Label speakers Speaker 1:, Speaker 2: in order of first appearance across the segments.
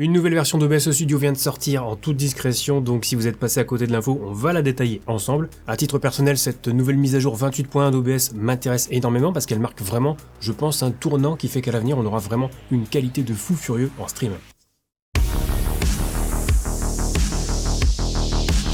Speaker 1: Une nouvelle version d'OBS Studio vient de sortir en toute discrétion, donc si vous êtes passé à côté de l'info, on va la détailler ensemble. À titre personnel, cette nouvelle mise à jour 28.1 d'OBS m'intéresse énormément parce qu'elle marque vraiment, je pense, un tournant qui fait qu'à l'avenir, on aura vraiment une qualité de fou furieux en stream.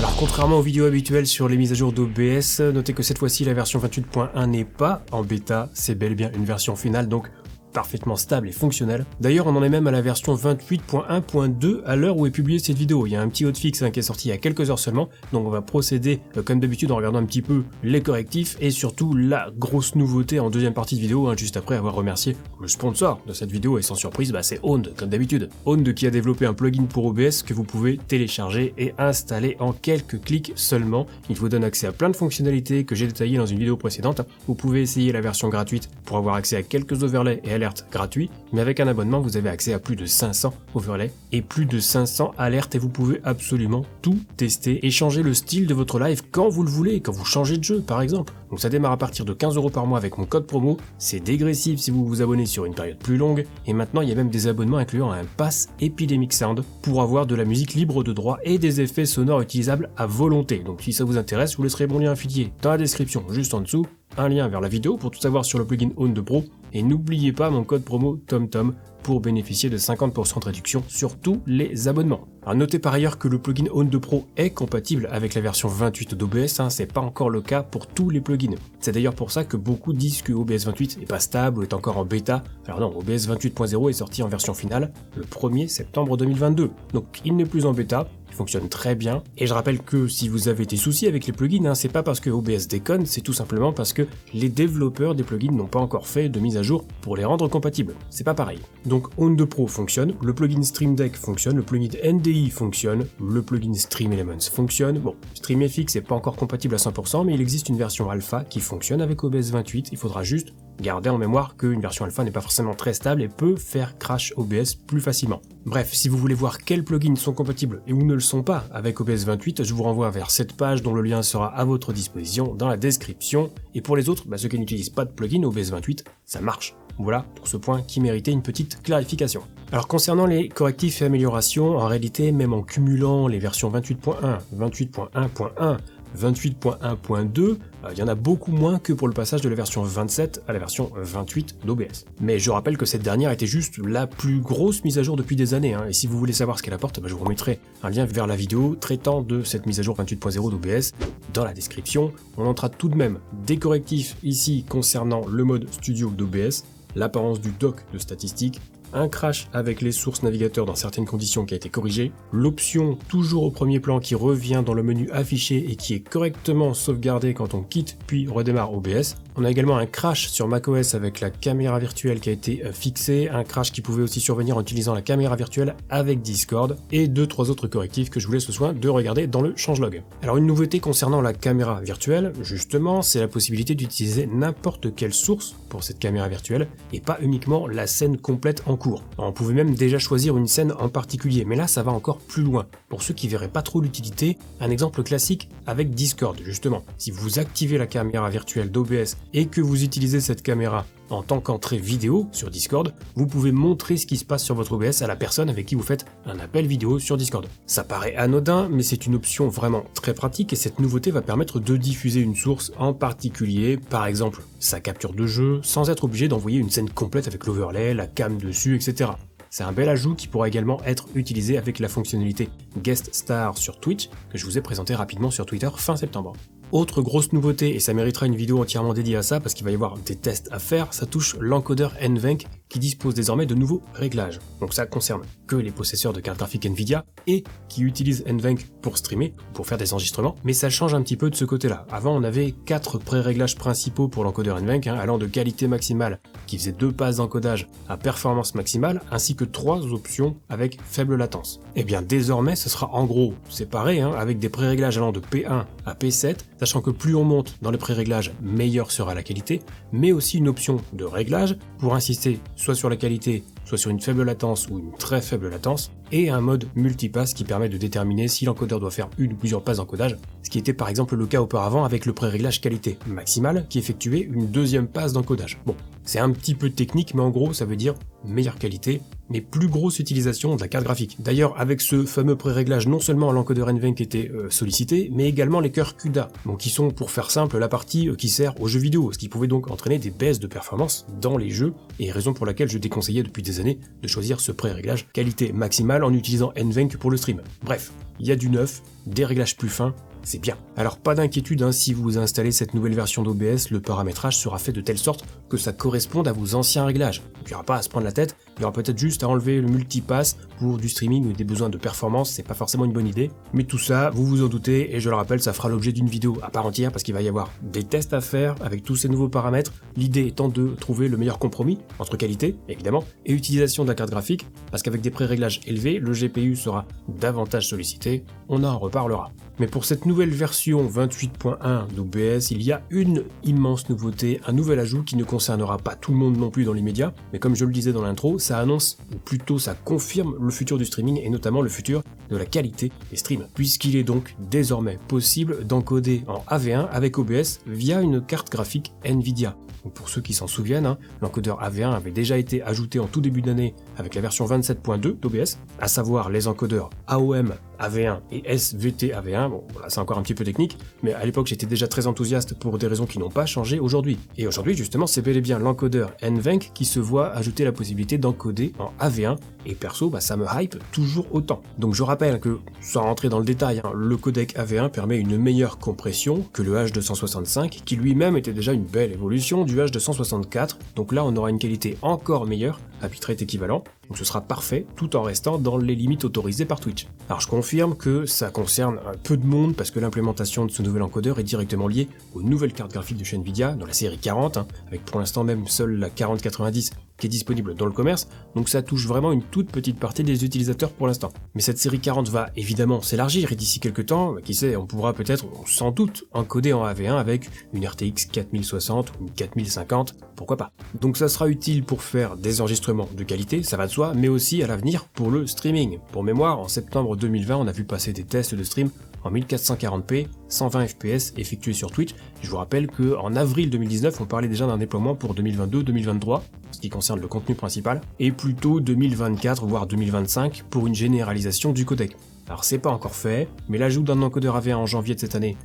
Speaker 1: Alors contrairement aux vidéos habituelles sur les mises à jour d'OBS, notez que cette fois-ci la version 28.1 n'est pas en bêta, c'est bel et bien une version finale, donc parfaitement stable et fonctionnelle. D'ailleurs, on en est même à la version 28.1.2 à l'heure où est publiée cette vidéo. Il y a un petit hotfix qui est sorti il y a quelques heures seulement, donc on va procéder comme d'habitude en regardant un petit peu les correctifs et surtout la grosse nouveauté en deuxième partie de vidéo, juste après avoir remercié le sponsor de cette vidéo et sans surprise, c'est Owned comme d'habitude. Owned qui a développé un plugin pour OBS que vous pouvez télécharger et installer en quelques clics seulement. Il vous donne accès à plein de fonctionnalités que j'ai détaillées dans une vidéo précédente. Vous pouvez essayer la version gratuite pour avoir accès à quelques overlays et alertes gratuits, mais avec un abonnement vous avez accès à plus de 500 overlays et plus de 500 alertes et vous pouvez absolument tout tester et changer le style de votre live quand vous le voulez, quand vous changez de jeu par exemple. Donc ça démarre à partir de 15 € par mois avec mon code promo, c'est dégressif si vous vous abonnez sur une période plus longue et maintenant il y a même des abonnements incluant un pass Epidemic Sound pour avoir de la musique libre de droit et des effets sonores utilisables à volonté. Donc si ça vous intéresse, je vous laisserai mon lien affilié dans la description juste en dessous, un lien vers la vidéo pour tout savoir sur le plugin Owned Pro et n'oubliez pas mon code promo TomTom pour bénéficier de 50% de réduction sur tous les abonnements. Alors notez par ailleurs que le plugin Owned Pro est compatible avec la version 28 d'OBS, c'est pas encore le cas pour tous les plugins. C'est d'ailleurs pour ça que beaucoup disent que OBS 28 n'est pas stable ou est encore en bêta. Alors non, OBS 28.0 est sorti en version finale le 1er septembre 2022, donc il n'est plus en bêta. Fonctionne très bien, et je rappelle que si vous avez des soucis avec les plugins, c'est pas parce que OBS déconne, c'est tout simplement parce que les développeurs des plugins n'ont pas encore fait de mise à jour pour les rendre compatibles, c'est pas pareil. Donc Owned Pro fonctionne, le plugin Stream Deck fonctionne, le plugin NDI fonctionne, le plugin Stream Elements fonctionne, bon, StreamFX n'est pas encore compatible à 100%, mais il existe une version alpha qui fonctionne avec OBS 28, il faudra juste garder en mémoire qu'une version alpha n'est pas forcément très stable et peut faire crash OBS plus facilement. Bref, si vous voulez voir quels plugins sont compatibles et ou ne le sont pas avec OBS 28, je vous renvoie vers cette page dont le lien sera à votre disposition dans la description. Et pour les autres, ceux qui n'utilisent pas de plugin OBS 28, ça marche. Voilà pour ce point qui méritait une petite clarification. Alors concernant les correctifs et améliorations, en réalité, même en cumulant les versions 28.1, 28.1.1, 28.1.2, il y en a beaucoup moins que pour le passage de la version 27 à la version 28 d'OBS. Mais je rappelle que cette dernière était juste la plus grosse mise à jour depuis des années, et si vous voulez savoir ce qu'elle apporte, je vous remettrai un lien vers la vidéo traitant de cette mise à jour 28.0 d'OBS dans la description. On notera tout de même des correctifs ici concernant le mode studio d'OBS, l'apparence du dock de statistiques, un crash avec les sources navigateurs dans certaines conditions qui a été corrigé, l'option toujours au premier plan qui revient dans le menu affiché et qui est correctement sauvegardée quand on quitte puis redémarre OBS. On a également un crash sur macOS avec la caméra virtuelle qui a été fixée, un crash qui pouvait aussi survenir en utilisant la caméra virtuelle avec Discord, et 2-3 autres correctifs que je vous laisse le soin de regarder dans le changelog. Alors une nouveauté concernant la caméra virtuelle, justement, c'est la possibilité d'utiliser n'importe quelle source pour cette caméra virtuelle, et pas uniquement la scène complète en cours. On pouvait même déjà choisir une scène en particulier, mais là ça va encore plus loin. Pour ceux qui verraient pas trop l'utilité, un exemple classique avec Discord, justement. Si vous activez la caméra virtuelle d'OBS et que vous utilisez cette caméra en tant qu'entrée vidéo sur Discord, vous pouvez montrer ce qui se passe sur votre OBS à la personne avec qui vous faites un appel vidéo sur Discord. Ça paraît anodin, mais c'est une option vraiment très pratique et cette nouveauté va permettre de diffuser une source en particulier, par exemple sa capture de jeu, sans être obligé d'envoyer une scène complète avec l'overlay, la cam dessus, etc. C'est un bel ajout qui pourra également être utilisé avec la fonctionnalité Guest Star sur Twitch, que je vous ai présenté rapidement sur Twitter fin septembre. Autre grosse nouveauté, et ça méritera une vidéo entièrement dédiée à ça parce qu'il va y avoir des tests à faire, ça touche l'encodeur NVENC qui dispose désormais de nouveaux réglages. Donc ça concerne que les possesseurs de cartes graphiques Nvidia et qui utilisent NVENC pour streamer, pour faire des enregistrements, mais ça change un petit peu de ce côté-là. Avant on avait 4 pré-réglages principaux pour l'encodeur NVENC, allant de qualité maximale qui faisait 2 passes d'encodage à performance maximale, ainsi que 3 options avec faible latence. Et bien désormais ce sera en gros séparé, avec des pré-réglages allant de P1 à P7, sachant que plus on monte dans les pré-réglages, meilleure sera la qualité, mais aussi une option de réglage pour insister soit sur la qualité, soit sur une faible latence ou une très faible latence, et un mode multipass qui permet de déterminer si l'encodeur doit faire une ou plusieurs passes d'encodage, ce qui était par exemple le cas auparavant avec le pré-réglage qualité maximale qui effectuait une deuxième passe d'encodage. Bon, c'est un petit peu technique, mais en gros ça veut dire meilleure qualité mais plus grosse utilisation de la carte graphique. D'ailleurs, avec ce fameux pré-réglage, non seulement l'encodeur NVENC était sollicité, mais également les cœurs CUDA, donc qui sont, pour faire simple, la partie qui sert aux jeux vidéo, ce qui pouvait donc entraîner des baisses de performance dans les jeux, et raison pour laquelle je déconseillais depuis des années de choisir ce pré-réglage qualité maximale en utilisant NVENC pour le stream. Bref, il y a du neuf, des réglages plus fins, c'est bien. Alors pas d'inquiétude, si vous installez cette nouvelle version d'OBS, le paramétrage sera fait de telle sorte que ça corresponde à vos anciens réglages. Il n'y aura pas à se prendre la tête, il y aura peut-être juste à enlever le multipass pour du streaming ou des besoins de performance, c'est pas forcément une bonne idée. Mais tout ça, vous vous en doutez, et je le rappelle, ça fera l'objet d'une vidéo à part entière parce qu'il va y avoir des tests à faire avec tous ces nouveaux paramètres, l'idée étant de trouver le meilleur compromis entre qualité, évidemment, et utilisation de la carte graphique, parce qu'avec des pré-réglages élevés, le GPU sera davantage sollicité, on en reparlera. Mais pour cette nouvelle version 28.1 d'OBS, il y a une immense nouveauté, un nouvel ajout qui ne concernera pas tout le monde non plus dans l'immédiat, mais comme je le disais dans l'intro, ça annonce, ou plutôt ça confirme le futur du streaming et notamment le futur de la qualité des streams, puisqu'il est donc désormais possible d'encoder en AV1 avec OBS via une carte graphique Nvidia. Donc pour ceux qui s'en souviennent, l'encodeur AV1 avait déjà été ajouté en tout début d'année avec la version 27.2 d'OBS, à savoir les encodeurs AOM AV1 et SVT AV1, bon voilà, c'est encore un petit peu technique, mais à l'époque j'étais déjà très enthousiaste pour des raisons qui n'ont pas changé aujourd'hui. Et aujourd'hui justement c'est bel et bien l'encodeur NVENC qui se voit ajouter la possibilité d'encoder en AV1, et perso ça me hype toujours autant. Donc je rappelle que, sans rentrer dans le détail, le codec AV1 permet une meilleure compression que le H265 qui lui-même était déjà une belle évolution du H264, donc là on aura une qualité encore meilleure à bitrate équivalent, donc ce sera parfait tout en restant dans les limites autorisées par Twitch. Alors je confirme que ça concerne un peu de monde parce que l'implémentation de ce nouvel encodeur est directement liée aux nouvelles cartes graphiques de chez Nvidia dans la série 40, avec pour l'instant même seule la 4090 qui est disponible dans le commerce, donc ça touche vraiment une toute petite partie des utilisateurs pour l'instant. Mais cette série 40 va évidemment s'élargir et d'ici quelques temps, qui sait, on pourra peut-être, sans doute, encoder en AV1 avec une RTX 4060 ou une 4050, pourquoi pas. Donc ça sera utile pour faire des enregistrements de qualité, ça va de soi, mais aussi à l'avenir pour le streaming. Pour mémoire, en septembre 2020, on a vu passer des tests de stream en 1440p, 120 fps effectués sur Twitch. Je vous rappelle qu'en avril 2019, on parlait déjà d'un déploiement pour 2022-2023, ce qui concerne le contenu principal, et plutôt 2024 voire 2025 pour une généralisation du codec. Alors c'est pas encore fait, mais l'ajout d'un encodeur AV1 en janvier de cette année,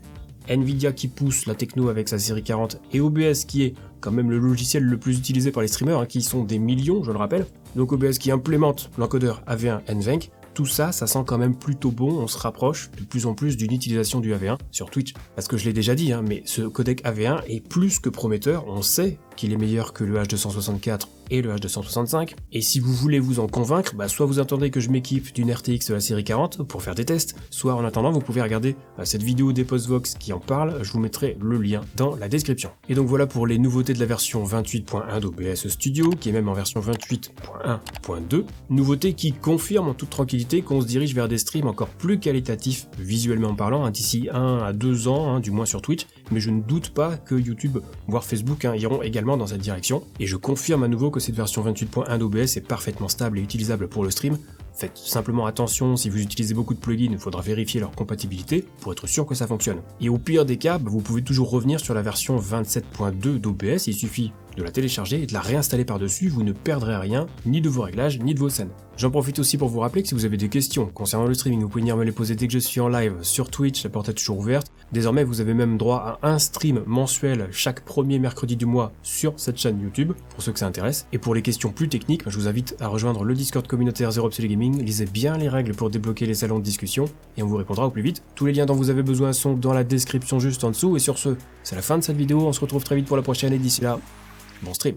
Speaker 1: Nvidia qui pousse la techno avec sa série 40 et OBS qui est quand même le logiciel le plus utilisé par les streamers, qui sont des millions, je le rappelle, donc OBS qui implémente l'encodeur AV1 NVENC, tout ça, ça sent quand même plutôt bon, on se rapproche de plus en plus d'une utilisation du AV1 sur Twitch. Parce que je l'ai déjà dit, mais ce codec AV1 est plus que prometteur, on sait qu'il est meilleur que le H264 et le H265, et si vous voulez vous en convaincre, soit vous attendez que je m'équipe d'une RTX de la série 40 pour faire des tests, soit en attendant vous pouvez regarder cette vidéo d'EposVox qui en parle, je vous mettrai le lien dans la description. Et donc voilà pour les nouveautés de la version 28.1 d'OBS Studio, qui est même en version 28.1.2, nouveauté qui confirme en toute tranquillité qu'on se dirige vers des streams encore plus qualitatifs visuellement parlant, d'ici 1 à 2 ans, du moins sur Twitch, mais je ne doute pas que YouTube, voire Facebook, iront également dans cette direction, et je confirme à nouveau que cette version 28.1 d'OBS est parfaitement stable et utilisable pour le stream. Faites simplement attention, si vous utilisez beaucoup de plugins, il faudra vérifier leur compatibilité pour être sûr que ça fonctionne. Et au pire des cas, vous pouvez toujours revenir sur la version 27.2 d'OBS, il suffit de la télécharger et de la réinstaller par-dessus, vous ne perdrez rien, ni de vos réglages, ni de vos scènes. J'en profite aussi pour vous rappeler que si vous avez des questions concernant le streaming, vous pouvez venir me les poser dès que je suis en live sur Twitch, la porte est toujours ouverte. Désormais, vous avez même droit à un stream mensuel chaque premier mercredi du mois sur cette chaîne YouTube, pour ceux que ça intéresse. Et pour les questions plus techniques, je vous invite à rejoindre le Discord communautaire Zero Upside Gaming, lisez bien les règles pour débloquer les salons de discussion, et on vous répondra au plus vite. Tous les liens dont vous avez besoin sont dans la description juste en dessous, et sur ce, c'est la fin de cette vidéo, on se retrouve très vite pour la prochaine, et d'ici là, bon stream.